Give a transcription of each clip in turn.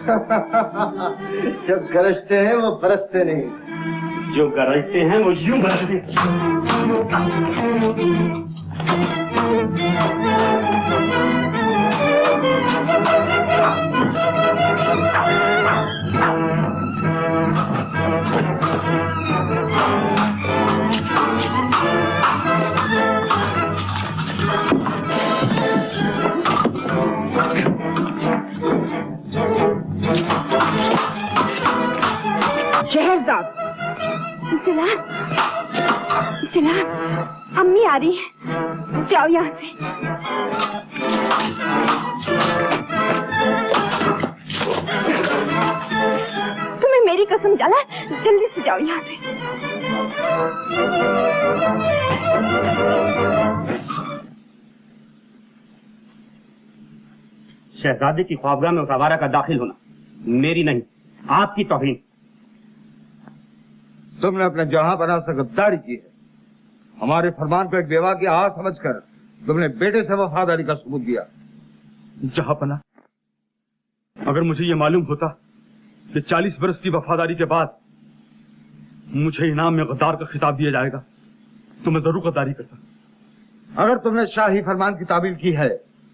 जो गरजते हैं वो बरसते नहीं, जो गरजते हैं वो यूं बरसते हैं। शहरजाद, जलाल, जलाल, अम्मी आ रही है, जाओ यहाँ से। तुम्हें मेरी कसम जलाल, जल्दी से जाओ यहाँ से। शहजादे की ख्वाबगाह में उस आवारा का दाखिल होना मेरी नहीं, आपकी तौहीन। तुमने अपने जहांपनाह से गद्दारी की है। हमारे फरमान को एक बेवा की आह समझकर तुमने बेटे से वफादारी का सबूत दिया। जहांपनाह, अगर मुझे ये मालूम होता कि 40 बरस की वफादारी के बाद मुझे इनाम में गद्दार का खिताब दिया जाएगा तो मैं जरूर गद्दारी करता। अगर तुमने शाही फरमान की ताबील की है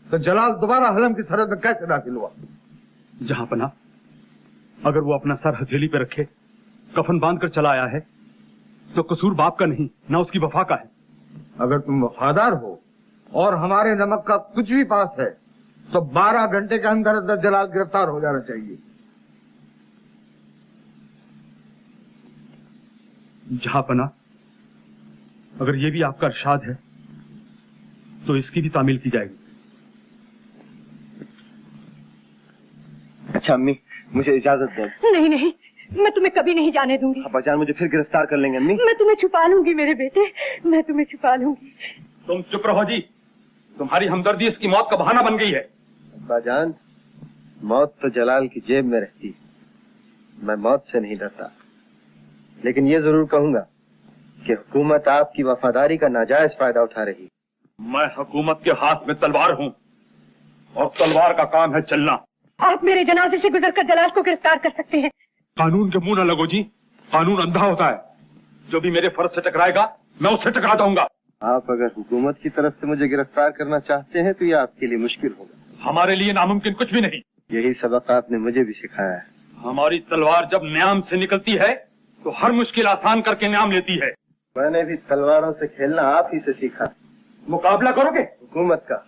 तो जलाल दोबारा हलम की सरहद में कैसे दाखिल हुआ? जहांपनाह, अगर वो अपना सर हथेली पे रखे कफन बांध कर चला आया है तो कसूर बाप का नहीं, ना उसकी वफा का है। अगर तुम वफादार हो और हमारे नमक का कुछ भी पास है तो 12 घंटे के अंदर अंदर जलाल गिरफ्तार हो जाना चाहिए। जहांपनाह, अगर ये भी आपका इरशाद है तो इसकी भी तामील की जाएगी। अच्छा अम्मी, मुझे इजाजत दो। नहीं नहीं, मैं तुम्हें कभी नहीं जाने दूंगी। अब्बाजान मुझे फिर गिरफ्तार कर लेंगे अम्मी। मैं तुम्हें छुपा लूंगी मेरे बेटे, मैं तुम्हें छुपा लूंगी। तुम चुप रहो जी, तुम्हारी हमदर्दी इसकी मौत का बहाना बन गई है। अब्बाजान, मौत तो जलाल की जेब में रहती, मैं मौत से नहीं डरता, लेकिन ये जरूर कहूंगा कि हुकूमत आपकी वफादारी का नाजायज फायदा उठा रही। मैं हुकूमत के हाथ में तलवार हूँ और तलवार का काम है चलना। आप मेरे जनाजे से गुजरकर जलाल को गिरफ्तार कर सकते हैं। कानून के मुंह न लगो जी, कानून अंधा होता है। जो भी मेरे फर्ज से टकराएगा मैं उससे टकरा जाऊंगा। आप अगर हुकूमत की तरफ से मुझे गिरफ्तार करना चाहते हैं तो ये आपके लिए मुश्किल होगा। हमारे लिए नामुमकिन कुछ भी नहीं। यही सबक आपने मुझे भी सिखाया है। हमारी तलवार जब न्याम से निकलती है तो हर मुश्किल आसान करके न्याम लेती है। मैंने भी तलवारों से खेलना आप ही से सीखा। मुकाबला करोगे हुकूमत का?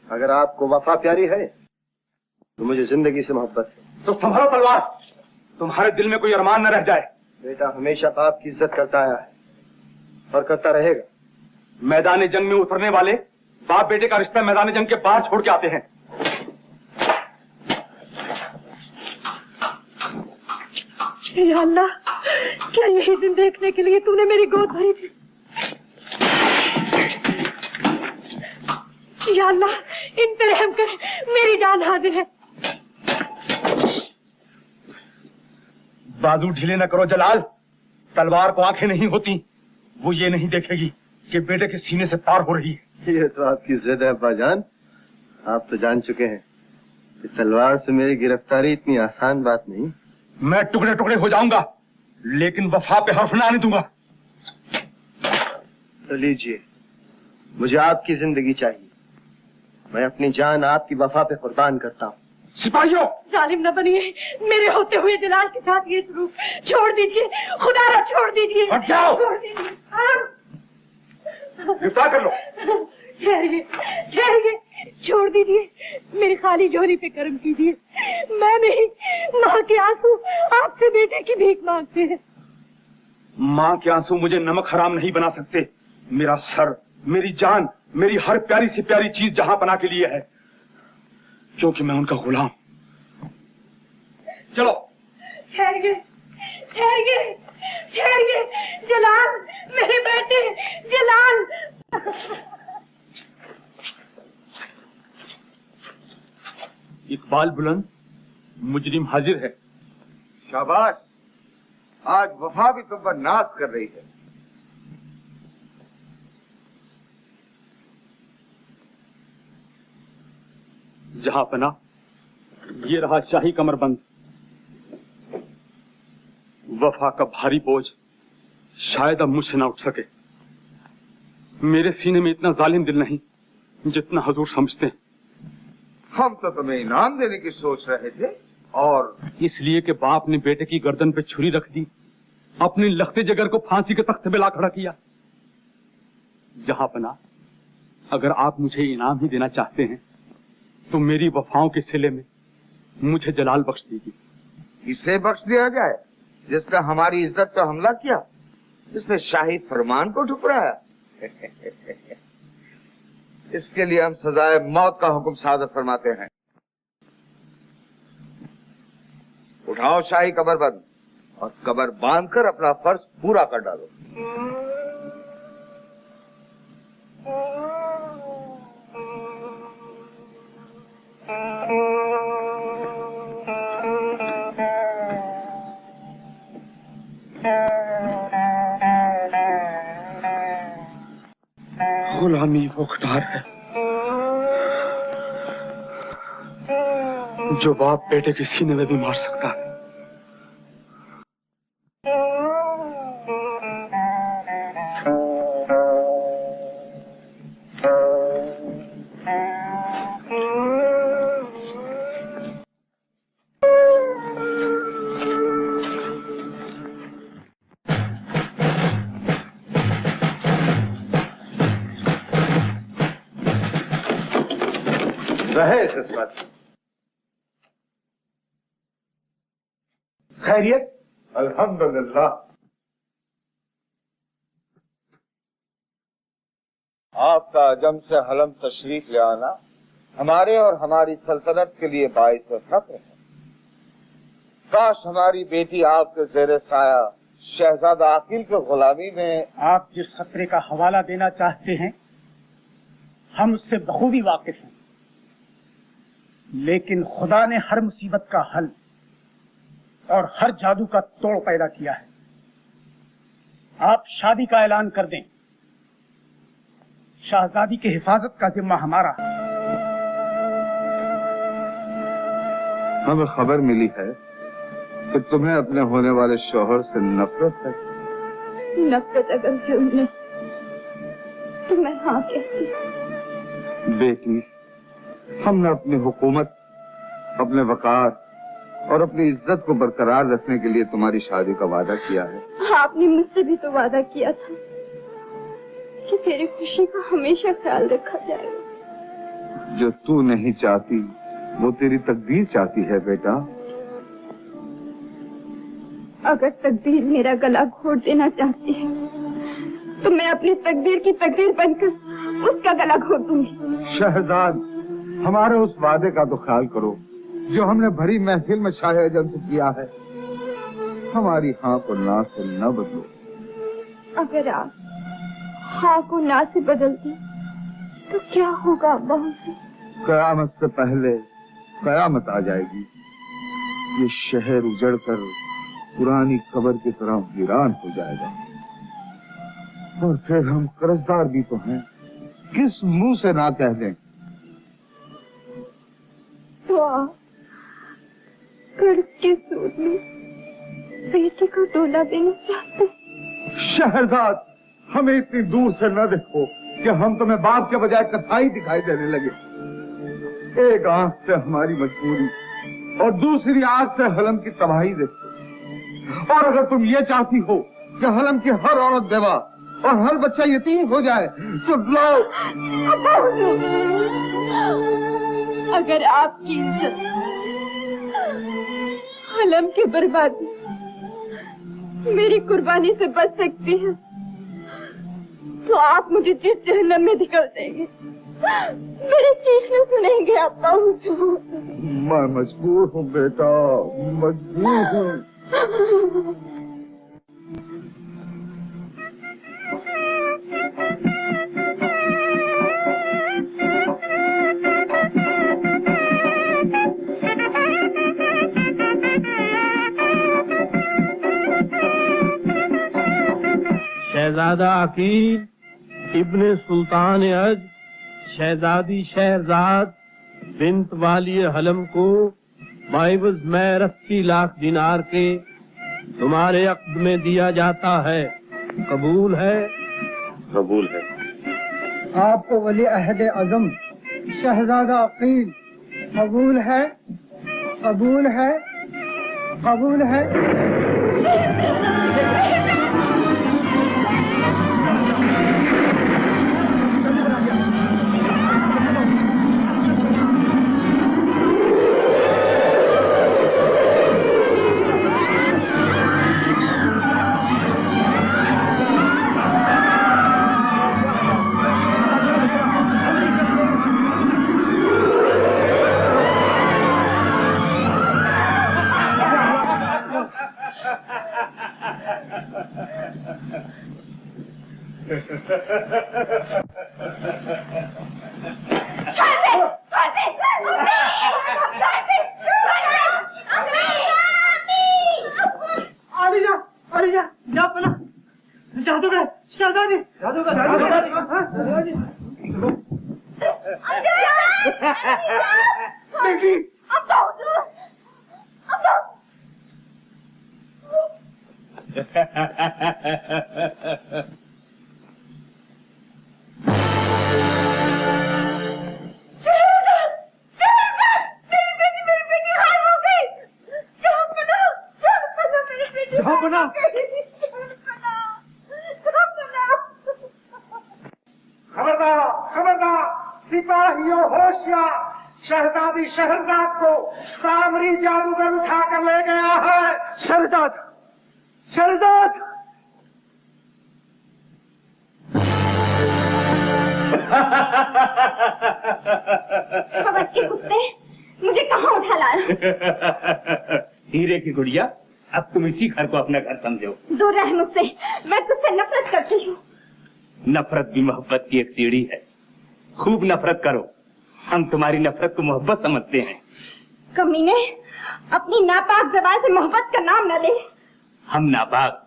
अगर आपको वफा प्यारी है तो मुझे जिंदगी से मोहब्बत है। तो संभालो तलवार, तुम्हारे दिल में कोई अरमान न रह जाए। बेटा हमेशा बाप की इज्जत करता आया है और करता रहेगा। मैदान जंग में उतरने वाले बाप बेटे का रिश्ता मैदान जंग के बाहर छोड़ के आते हैं। या अल्लाह, क्या यही दिन देखने के लिए तूने मेरी गोद भरी थी? या अल्लाह, इन पे रहम कर, मेरी जान हाजिर है। बाजू ढीले न करो जलाल, तलवार को आंखें नहीं होती। वो ये नहीं देखेगी कि बेटे के सीने से पार हो रही है। ये तो आपकी जिद है अब्बाजान। आप तो जान चुके हैं कि तलवार से मेरी गिरफ्तारी इतनी आसान बात नहीं। मैं टुकड़े टुकड़े हो जाऊंगा लेकिन वफा पे हर्फ न आने दूंगा। तो लीजिए, मुझे आपकी जिंदगी चाहिए। मैं अपनी जान आपकी वफा पे कुर्बान करता हूँ। सिपाहियों, जालिम न बनिए, मेरे होते हुए जलाल के साथ ये सलूक छोड़ दीजिए, खुदारा छोड़ दीजिए। हट जाओ। छोड़ दीजिए। गिरफ्तार कर लो। ठहरिए, ठहरिए, छोड़ दीजिए, मेरी खाली झोली पे कर्म कीजिए। मैं नहीं, माँ के आंसू आपसे बेटे की भीख मांगते हैं। माँ के आंसू मुझे नमक हराम नहीं बना सकते। मेरा सर, मेरी जान, मेरी हर प्यारी से प्यारी चीज जहांपनाह के लिए है, क्योंकि मैं उनका गुलाम। चलो। ठहरिए, ठहरिए, ठहरिए, जलाल, मेरे बेटे, जलाल। इकबाल बुलंद, मुजरिम हाजिर है। शाबाश, आज वफा भी तुम पर नाज कर रही है। जहांपनाह, ये रहा शाही कमरबंद। वफा का भारी बोझ शायद अब मुझसे ना उठ सके। मेरे सीने में इतना जालिम दिल नहीं जितना हुजूर समझते हैं। हम तो तुम्हें इनाम देने की सोच रहे थे, और इसलिए कि बाप ने बेटे की गर्दन पे छुरी रख दी, अपने लखते जिगर को फांसी के तख्ते पे ला खड़ा किया। जहां पना, अगर आप मुझे इनाम ही देना चाहते हैं तो मेरी वफाओं के सिले में मुझे जलाल बख्श दीजिए। इसे बख्श दिया जाए जिसने हमारी इज्जत पर हमला किया, जिसने शाही फरमान को ठुकराया। इसके लिए हम सजाए मौत का हुक्म सादर फरमाते हैं। उठाओ शाही कमरबंद और कमर बांधकर अपना फर्ज पूरा कर डालो। गुलामी वो खटार है जो बाप बेटे के सीने में भी मार सकता है। रहे किस्मत। खैरियत? अल्हम्दुलिल्लाह। आपका अजम से हलम तशरीफ ले आना हमारे और हमारी सल्तनत के लिए बाइस फख्र है। काश हमारी बेटी आपके जेर साया शहजादा आकिल के गुलामी में। आप जिस खतरे का हवाला देना चाहते हैं हम उससे बखूबी वाकिफ हैं, लेकिन खुदा ने हर मुसीबत का हल और हर जादू का तोड़ पैदा किया है। आप शादी का ऐलान कर दें, शहजादी की हिफाजत का जिम्मा हमारा है। हमें खबर मिली है कि तुम्हें अपने होने वाले शौहर से नफरत है। नफरत अगर जुर्म नहीं तो मैं हाँ कहती। बेटी, हमने अपनी हुकूमत, अपने वकार और अपनी इज्जत को बरकरार रखने के लिए तुम्हारी शादी का वादा किया है। आपने मुझसे भी तो वादा किया था कि तेरी खुशी का हमेशा ख्याल रखा जाएगा। जो तू नहीं चाहती वो तेरी तकदीर चाहती है बेटा। अगर तकदीर मेरा गला घोट देना चाहती है तो मैं अपनी तकदीर की तकदीर बनकर उसका गला घोट दूंगी। शहजाद, हमारे उस वादे का तो ख्याल करो जो हमने भरी महफिल में शाह अजम से किया है। हमारी हाँ को ना से न बदलो। अगर आप हाँ को ना से बदलती तो क्या होगा अब्बा से? कयामत से पहले कयामत आ जाएगी। ये शहर उजड़कर पुरानी कब्र की तरह वीरान हो जाएगा, और फिर हम कर्जदार भी तो हैं, किस मुंह से ना कह दें। तो आप कर्ज के सूद में बेटे को डोला देना चाहते? शहजाद, हमें इतनी दूर से न देखो कि हम तुम्हें बाप के बजाय कसाई दिखाई देने लगे। एक आंख से हमारी मजबूरी और दूसरी आंख से हलम की तबाही देखो। और अगर तुम ये चाहती हो कि हलम की हर औरत बेवा और हर बच्चा यतीम हो जाए तो लाओ। अगर आपकी इज्जत हलम की बर्बादी मेरी कुर्बानी से बच सकती है तो आप मुझे जिस जहन्नम में ढकेल देंगे मेरे चीखने सुनेंगे अब्बा हुजूर। मैं मजबूर हूँ बेटा, मजबूर हूँ। शहजादा अकील इब्ने सुल्तान अज शहजादी शहरजाद बिन्त वाली हलम को माइवज में 80 लाख दिनार के तुम्हारे अक्द में दिया जाता है। कबूल है? कबूल है। आपको वली अहद अज़म शहजादा अकील कबूल है? कबूल है? कबूल है? शहजादी शहरजाद को सामरी जादूगर उठा कर ले गया है। शहरजाद, शहरजाद! खबर के कुत्ते, मुझे कहाँ उठा लाया? हीरे की गुड़िया, अब तुम इसी घर को अपना घर समझो। दूर रह मुझसे, मैं तुझसे नफरत करती हूँ। नफरत भी मोहब्बत की एक सीढ़ी है। खूब नफरत करो, हम तुम्हारी नफरत को मोहब्बत समझते हैं। कमीने, अपनी नापाक ज़बान से मोहब्बत का नाम न ले। हम नापाक,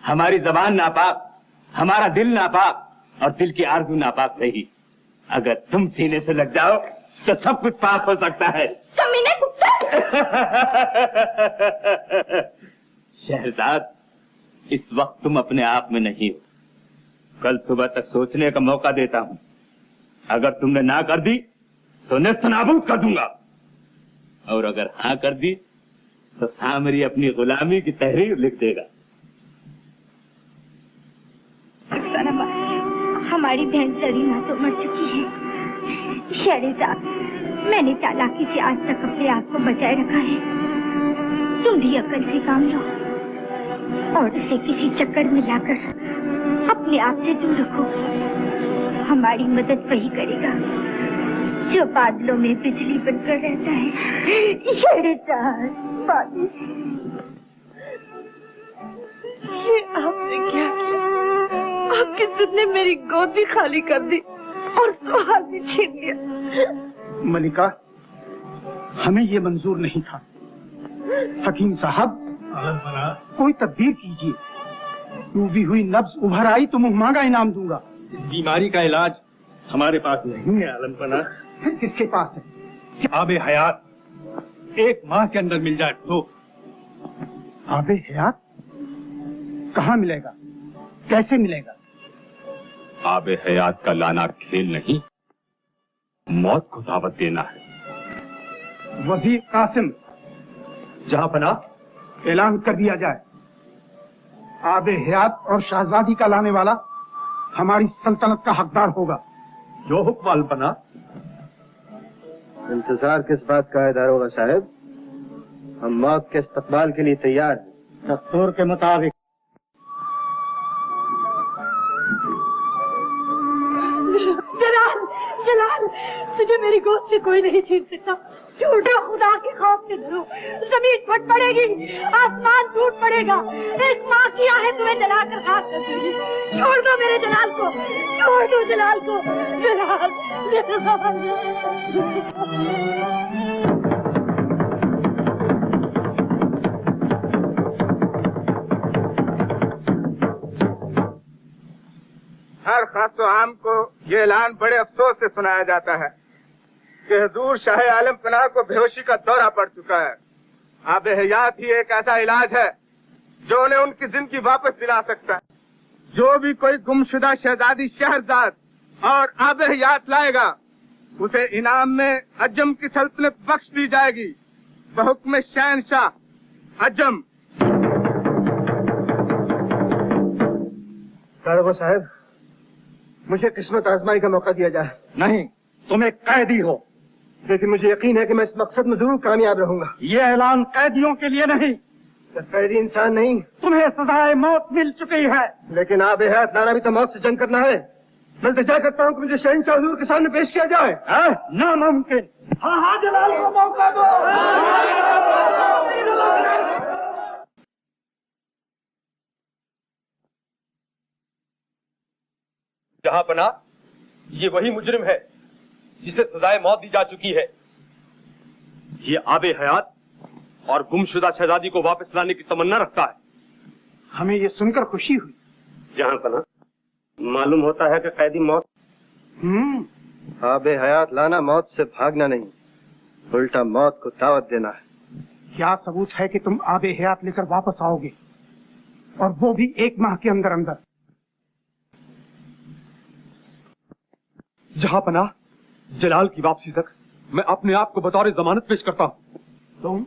हमारी जबान नापाक, हमारा दिल नापाक और दिल की आरज़ू नापाक रही। अगर तुम सीने से लग जाओ तो सब कुछ पाक हो सकता है। कमीने कुत्ता! शहजाद, इस वक्त तुम अपने आप में नहीं हो। कल सुबह तक सोचने का मौका देता हूँ। अगर तुमने ना कर दी तो नेस्तनाबूद कर दूंगा, और अगर हाँ कर दी तो सामरी अपनी गुलामी की तहरीर लिख देगा। हमारी बहन सरीना तो मर चुकी है। शहजाद, मैंने चालाकी से आज तक अपने आप को बचाए रखा है। तुम भी अकल से काम लो और उसे किसी चक्कर में लाकर अपने आप से दूर रखो। हमारी मदद वही करेगा जो बादलों में बिजली बनकर रहता है। शहजाद, ये आपने क्या किया? आपकी जिद ने मेरी गोद भी खाली कर दी और सुहाग भी छीन लिया। मलिका, हमें ये मंजूर नहीं था। हकीम साहब, कोई तदबीर कीजिए। डूबी हुई नब्ज उभर आई तो मुंह मांगा इनाम दूंगा। इस बीमारी का इलाज हमारे पास नहीं है आलमपना। फिर किसके पास है? आबे हयात 1 माह के अंदर मिल जाए तो। आबे हयात कहाँ मिलेगा? कैसे मिलेगा? आबे हयात का लाना खेल नहीं, मौत को दावत देना है। वजीर कासिम, जहां पना ऐलान कर दिया जाए, आबे हयात और शहजादी का लाने वाला हमारी सल्तनत का हकदार होगा। जो हुक्म आलमपना। इंतजार किस बात का है दारोगा साहब? हम मौत के इस्तकबाल के लिए तैयार हैं। दस्तूर के मुताबिक। जलाल, जलाल, तुझे मेरी गोद से कोई नहीं छीन सकता। झूठो खुदा के खौफ से डरो। जमीन फट पड़ेगी, आसमान टूट पड़ेगा। एक माँ की आहें तुम्हें जलाकर खाक कर देगी। छोड़ दो मेरे जलाल को, छोड़ दो जलाल को। जलाल, जलाल। हर खास आम को ये ऐलान बड़े अफसोस से सुनाया जाता है कि हुजूर शाह आलम पनाह को बेहोशी का दौरा पड़ चुका है। आबे हयात ही एक ऐसा इलाज है जो उन्हें उनकी जिंदगी वापस दिला सकता है। जो भी कोई गुमशुदा शहजादी शहरजाद और आबे हयात लाएगा उसे इनाम में अजम की सल्तनत बख्श दी जाएगी बहुक्म शहनशाह अजम। दारोगा साहब, मुझे किस्मत आजमाई का मौका दिया जाए। नहीं, तुम एक कैदी हो। लेकिन मुझे यकीन है कि मैं इस मकसद में जरूर कामयाब रहूंगा। ये ऐलान कैदियों के लिए नहीं, कैदी इंसान नहीं। तुम्हें सजाए मौत मिल चुकी है। लेकिन आब हयात लाना भी तो मौत से जंग करना है। मैं इल्तिजा करता हूँ कि मुझे शहंशाह हुजूर के सामने पेश किया जाए। नामुमकिन। हाँ हाँ, जलाल को मौका दो। जहांपना, ये वही मुजरिम है जिसे सजाए मौत दी जा चुकी है। ये आबे हयात और गुमशुदा शहजादी को वापस लाने की तमन्ना रखता है। हमें ये सुनकर खुशी हुई। जहांपना, मालूम होता है कि कैदी मौत। आबे हयात लाना मौत से भागना नहीं, उल्टा मौत को दावत देना है। क्या सबूत है कि तुम आबे हयात लेकर वापस आओगे, और वो भी 1 माह के अंदर अंदर? जहांपना, जलाल की वापसी तक मैं अपने आप को बतौर जमानत पेश करता हूँ। तुम,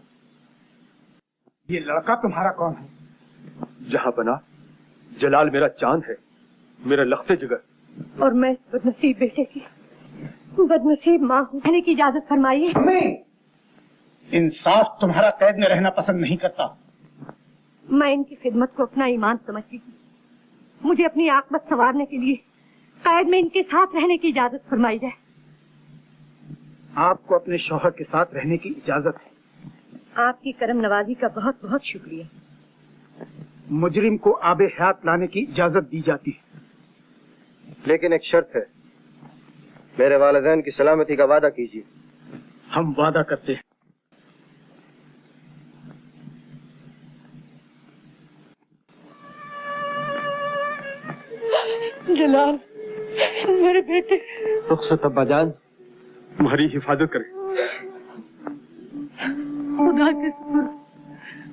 ये लड़का तुम्हारा कौन है? जहांपना, जलाल मेरा चांद है, मेरा लख्ते जिगर। और मैं इस बदनसीब बेटे की बदनसीब माँ हूँ। रहने की इजाजत फरमाइए। नहीं, इंसाफ तुम्हारा कैद में रहना पसंद नहीं करता। मैं इनकी खिदमत को अपना ईमान समझती हूँ। मुझे अपनी आकबत संवारने के लिए कैद में इनके साथ रहने की इजाजत फरमाई जाए। आपको अपने शौहर के साथ रहने की इजाजत है। आपकी करम नवाजी का बहुत बहुत शुक्रिया। मुजरिम को आबे हयात लाने की इजाजत दी जाती है। लेकिन एक शर्त है, मेरे वालिदैन की सलामती का वादा कीजिए। हम वादा करते हैं। जलाल, मेरे बेटे। रुखसत अब्बाजान, तुम्हारी हिफाजत करे। खुदा के शुक्र,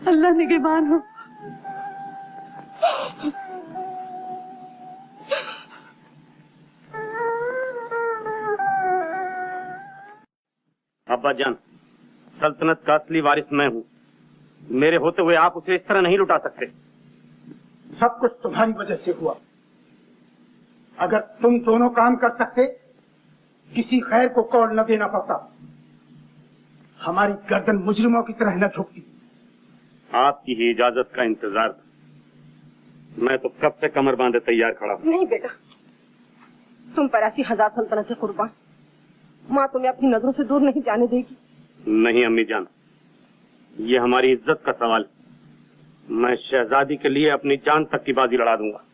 अल्लाह निगहबान हो। अब्बा जान, सल्तनत का असली वारिस मैं हूँ। मेरे होते हुए आप उसे इस तरह नहीं लुटा सकते। सब कुछ तुम्हारी वजह से हुआ। अगर तुम दोनों काम कर सकते, किसी खैर को कौल न देना पड़ता। हमारी गर्दन मुजरिमों की तरह न झुकती। आपकी ही इजाजत का इंतजार था। मैं तो कब से कमर बांधे तैयार खड़ा हूँ। नहीं बेटा, तुम पर ऐसी हजार सल्तनत से कुर्बान, माँ तुम्हें अपनी नजरों से दूर नहीं जाने देगी। नहीं अम्मी जान, ये हमारी इज्जत का सवाल है। मैं शहजादी के लिए अपनी जान तक की बाजी लड़ा दूंगा।